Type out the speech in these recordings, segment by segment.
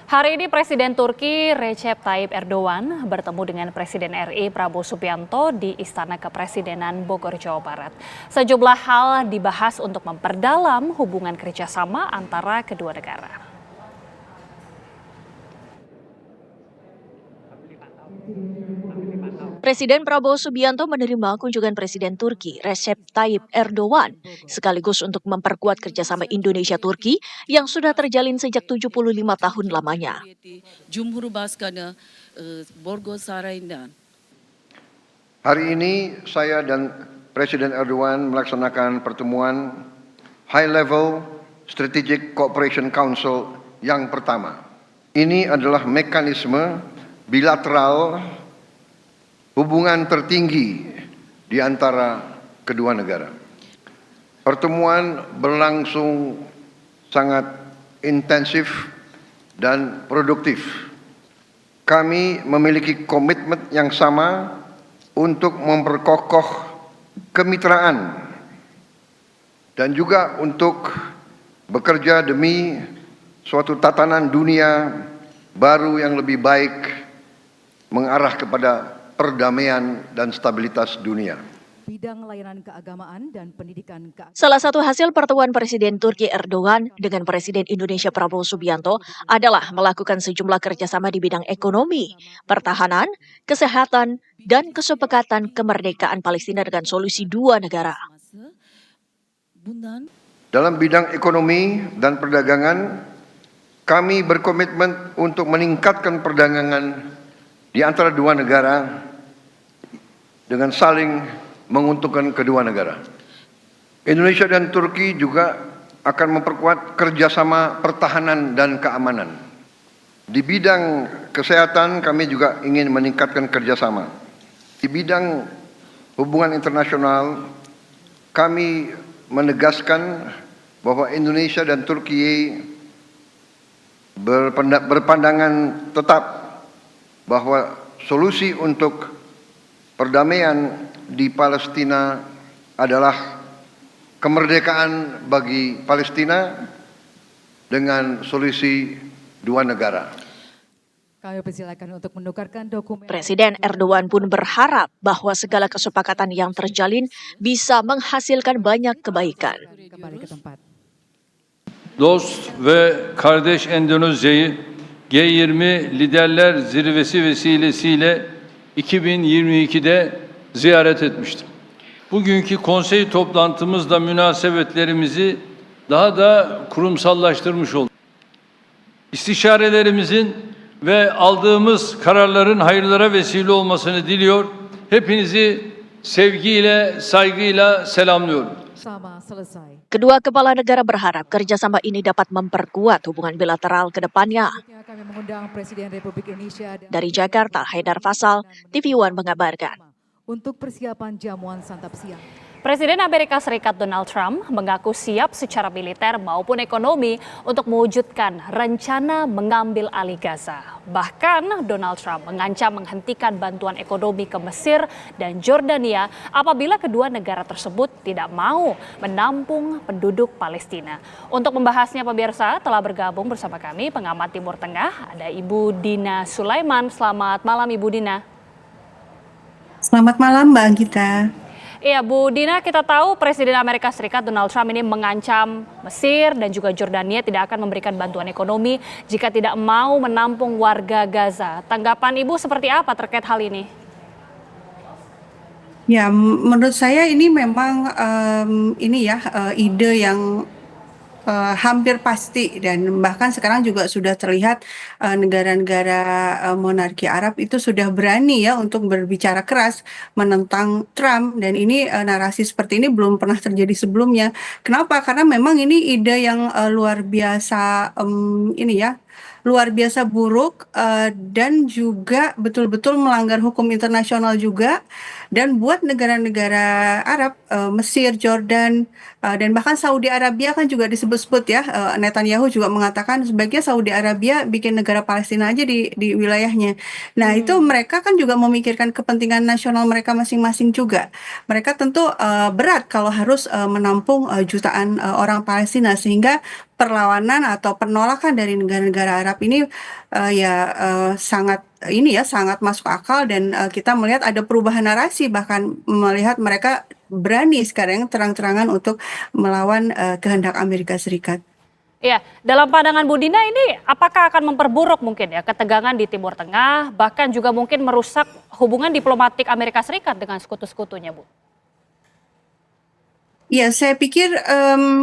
Hari ini Presiden Turki Recep Tayyip Erdogan bertemu dengan Presiden RI Prabowo Subianto di Istana Kepresidenan Bogor, Jawa Barat. Sejumlah hal dibahas untuk memperdalam hubungan kerjasama antara kedua negara. Presiden Prabowo Subianto menerima kunjungan Presiden Turki Recep Tayyip Erdogan sekaligus untuk memperkuat kerjasama Indonesia-Turki yang sudah terjalin sejak 75 tahun lamanya. Hari ini saya dan Presiden Erdogan melaksanakan pertemuan High Level Strategic Cooperation Council yang pertama. Ini adalah mekanisme bilateral hubungan tertinggi di antara kedua negara. Pertemuan berlangsung sangat intensif dan produktif. Kami memiliki komitmen yang sama untuk memperkokoh kemitraan dan juga untuk bekerja demi suatu tatanan dunia baru yang lebih baik mengarah kepada perdamaian dan stabilitas dunia. Bidang layanan keagamaan dan pendidikan. Salah satu hasil pertemuan Presiden Turki Erdogan dengan Presiden Indonesia Prabowo Subianto adalah melakukan sejumlah kerjasama di bidang ekonomi, pertahanan, kesehatan, dan kesepakatan kemerdekaan Palestina dengan solusi dua negara. Dalam bidang ekonomi dan perdagangan, kami berkomitmen untuk meningkatkan perdagangan di antara dua negara dengan saling menguntungkan kedua negara. Indonesia dan Turki juga akan memperkuat kerjasama pertahanan dan keamanan. Di bidang kesehatan kami juga ingin meningkatkan kerjasama. Di bidang hubungan internasional kami menegaskan bahwa Indonesia dan Turki berpandangan tetap bahwa solusi untuk perdamaian di Palestina adalah kemerdekaan bagi Palestina dengan solusi dua negara. Kami persilakan untuk menukarkan dokumen. Presiden Erdogan pun berharap bahwa segala kesepakatan yang terjalin bisa menghasilkan banyak kebaikan. Kembali ke tempat. Dost ve kardeş Endonezya'yı G20 Liderler Zirvesi vesilesiyle 2022'de ziyaret etmiştim. Bugünkü konsey toplantımızda münasebetlerimizi daha da kurumsallaştırmış olduk. İstişarelerimizin ve aldığımız kararların hayırlara vesile olmasını diliyor. Hepinizi sevgiyle, saygıyla selamlıyorum. Sama selesai. Kedua kepala negara berharap kerjasama ini dapat memperkuat hubungan bilateral ke depannya. Kami mengundang Presiden Republik Indonesia Dari Jakarta, Haidar Fassal, TV One mengabarkan. untuk persiapan jamuan santap siang. Presiden Amerika Serikat Donald Trump mengaku siap secara militer maupun ekonomi untuk mewujudkan rencana mengambil alih Gaza. Bahkan Donald Trump mengancam menghentikan bantuan ekonomi ke Mesir dan Jordania apabila kedua negara tersebut tidak mau menampung penduduk Palestina. Untuk membahasnya pemirsa telah bergabung bersama kami pengamat Timur Tengah, ada Ibu Dina Sulaiman. Selamat malam Ibu Dina. Selamat malam Mbak Anggita. Iya Bu Dina, kita tahu Presiden Amerika Serikat Donald Trump ini mengancam Mesir dan juga Jordania tidak akan memberikan bantuan ekonomi jika tidak mau menampung warga Gaza. Tanggapan Ibu seperti apa terkait hal ini? Ya, menurut saya ini memang ide yang hampir pasti, dan bahkan sekarang juga sudah terlihat negara-negara monarki Arab itu sudah berani ya untuk berbicara keras menentang Trump, dan ini narasi seperti ini belum pernah terjadi sebelumnya. Kenapa? Karena memang ini ide yang luar biasa luar biasa buruk dan juga betul-betul melanggar hukum internasional juga, dan buat negara-negara Arab, Mesir, Jordan, dan bahkan Saudi Arabia kan juga disebut-sebut ya, Netanyahu juga mengatakan sebaiknya Saudi Arabia bikin negara Palestina aja di wilayahnya. Nah itu mereka kan juga memikirkan kepentingan nasional mereka masing-masing juga. Mereka tentu berat kalau harus menampung jutaan orang Palestina, sehingga perlawanan atau penolakan dari negara-negara Arab ini sangat sangat masuk akal dan kita melihat ada perubahan narasi, bahkan melihat mereka berani sekarang terang-terangan untuk melawan kehendak Amerika Serikat. Ya, dalam pandangan Bu Dina ini apakah akan memperburuk mungkin ya ketegangan di Timur Tengah, bahkan juga mungkin merusak hubungan diplomatik Amerika Serikat dengan sekutu-sekutunya, Bu? Ya, saya pikir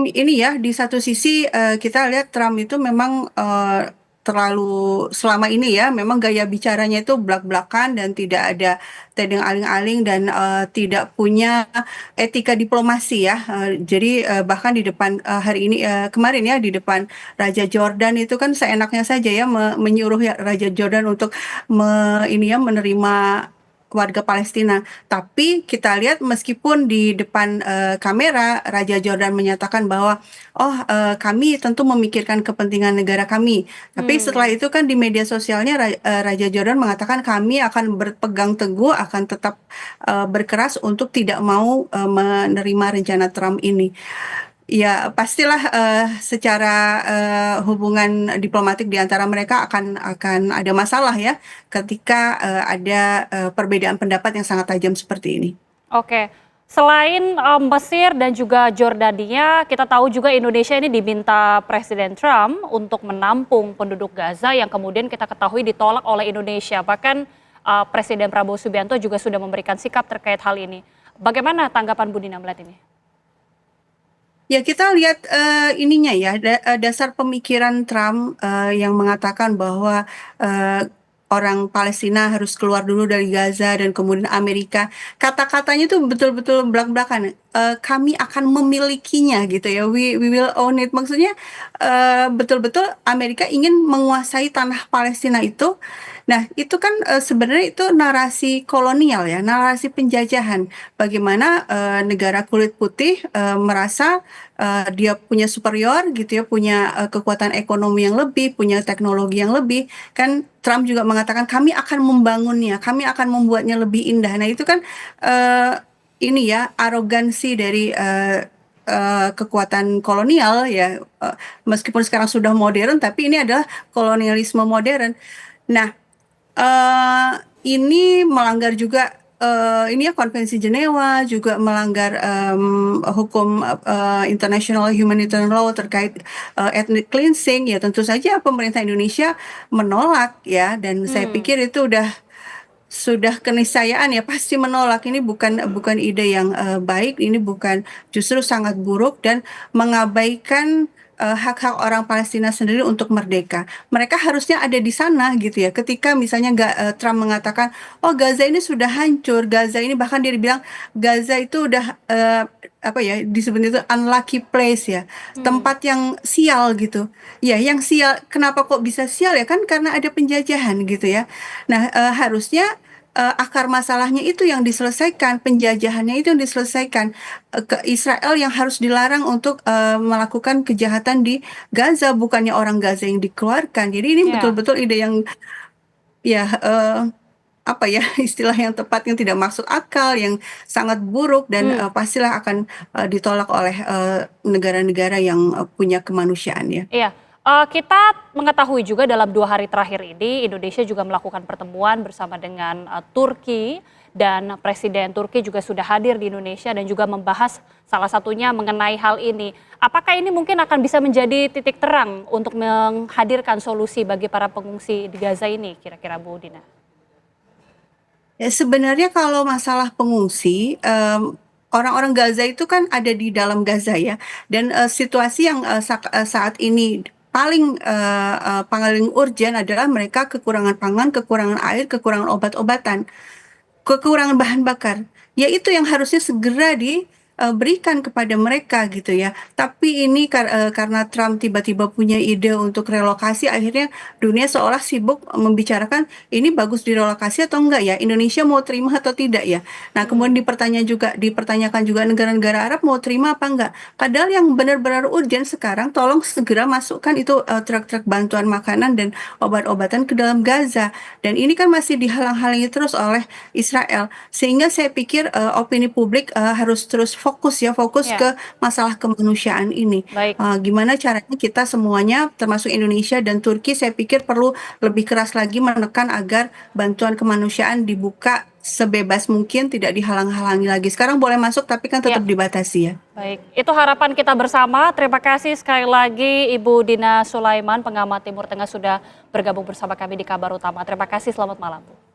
ini ya di satu sisi kita lihat Trump itu memang terlalu selama ini ya memang gaya bicaranya itu blak-blakan dan tidak ada tedeng aling-aling dan tidak punya etika diplomasi ya. Jadi bahkan di depan hari ini kemarin ya di depan Raja Jordan itu kan seenaknya saja ya menyuruh ya, Raja Jordan untuk menerima warga Palestina. Tapi kita lihat meskipun di depan kamera Raja Jordan menyatakan bahwa kami tentu memikirkan kepentingan negara kami. Tapi setelah itu kan di media sosialnya Raja Jordan mengatakan kami akan berpegang teguh, akan tetap berkeras untuk tidak mau menerima rencana Trump ini. Ya, pastilah secara hubungan diplomatik di antara mereka akan ada masalah ya ketika ada perbedaan pendapat yang sangat tajam seperti ini. Oke, selain Mesir dan juga Jordania, kita tahu juga Indonesia ini diminta Presiden Trump untuk menampung penduduk Gaza yang kemudian kita ketahui ditolak oleh Indonesia. Bahkan Presiden Prabowo Subianto juga sudah memberikan sikap terkait hal ini. Bagaimana tanggapan Bu Dina melihat ini? Ya, kita lihat ininya ya, dasar pemikiran Trump yang mengatakan bahwa orang Palestina harus keluar dulu dari Gaza dan kemudian Amerika. Kata-katanya itu betul-betul belak-belakan. Kami akan memilikinya gitu ya. We will own it. Maksudnya betul-betul Amerika ingin menguasai tanah Palestina itu. Nah, itu kan sebenarnya itu narasi kolonial ya, narasi penjajahan. Bagaimana negara kulit putih merasa dia punya superior gitu ya, punya kekuatan ekonomi yang lebih, punya teknologi yang lebih. Kan Trump juga mengatakan kami akan membangunnya, kami akan membuatnya lebih indah. Nah, itu kan ini ya arogansi dari kekuatan kolonial ya, meskipun sekarang sudah modern, tapi ini adalah kolonialisme modern. Nah, ini melanggar juga ini ya Konvensi Jenewa, juga melanggar hukum international humanitarian law terkait ethnic cleansing. Ya tentu saja pemerintah Indonesia menolak ya, dan saya pikir itu sudah keniscayaan ya pasti menolak. Ini bukan ide yang baik, ini bukan, justru sangat buruk dan mengabaikan hak-hak orang Palestina sendiri untuk merdeka. Mereka harusnya ada di sana gitu ya. Ketika misalnya Trump mengatakan, oh Gaza ini sudah hancur, Gaza ini bahkan dia bilang Gaza itu udah disebut itu unlucky place ya, tempat yang sial gitu. Ya, yang sial. Kenapa kok bisa sial ya? Kan karena ada penjajahan gitu ya. Nah, harusnya akar masalahnya itu yang diselesaikan, penjajahannya itu yang diselesaikan. Ke Israel yang harus dilarang untuk melakukan kejahatan di Gaza, bukannya orang Gaza yang dikeluarkan. Jadi ini betul-betul ide yang ya istilah yang tepat yang tidak masuk akal, yang sangat buruk dan pastilah akan ditolak oleh negara-negara yang punya kemanusiaan ya. Iya. Kita mengetahui juga dalam 2 hari terakhir ini Indonesia juga melakukan pertemuan bersama dengan Turki, dan Presiden Turki juga sudah hadir di Indonesia dan juga membahas salah satunya mengenai hal ini. Apakah ini mungkin akan bisa menjadi titik terang untuk menghadirkan solusi bagi para pengungsi di Gaza ini, kira-kira Bu Dina? Ya, sebenarnya kalau masalah pengungsi, orang-orang Gaza itu kan ada di dalam Gaza ya, dan situasi yang saat ini paling urgent adalah mereka kekurangan pangan, kekurangan air, kekurangan obat-obatan, kekurangan bahan bakar. Ya itu yang harusnya segera diberikan kepada mereka gitu ya. Tapi ini karena Trump tiba-tiba punya ide untuk relokasi, akhirnya dunia seolah sibuk membicarakan ini bagus direlokasi atau enggak ya, Indonesia mau terima atau tidak ya. Nah, kemudian dipertanyakan juga negara-negara Arab mau terima apa enggak. Padahal yang benar-benar urgent sekarang, tolong segera masukkan itu truk-truk bantuan makanan dan obat-obatan ke dalam Gaza. Dan ini kan masih dihalang-halangi terus oleh Israel. Sehingga saya pikir opini publik harus terus fokus Ya. ke masalah kemanusiaan ini. Baik. Gimana caranya kita semuanya, termasuk Indonesia dan Turki, saya pikir perlu lebih keras lagi menekan agar bantuan kemanusiaan dibuka sebebas mungkin, tidak dihalang-halangi lagi. Sekarang boleh masuk, tapi kan tetap Ya. dibatasi ya. Baik, itu harapan kita bersama. Terima kasih sekali lagi Ibu Dina Sulaiman, pengamat Timur Tengah sudah bergabung bersama kami di Kabar Utama. Terima kasih, selamat malam Bu.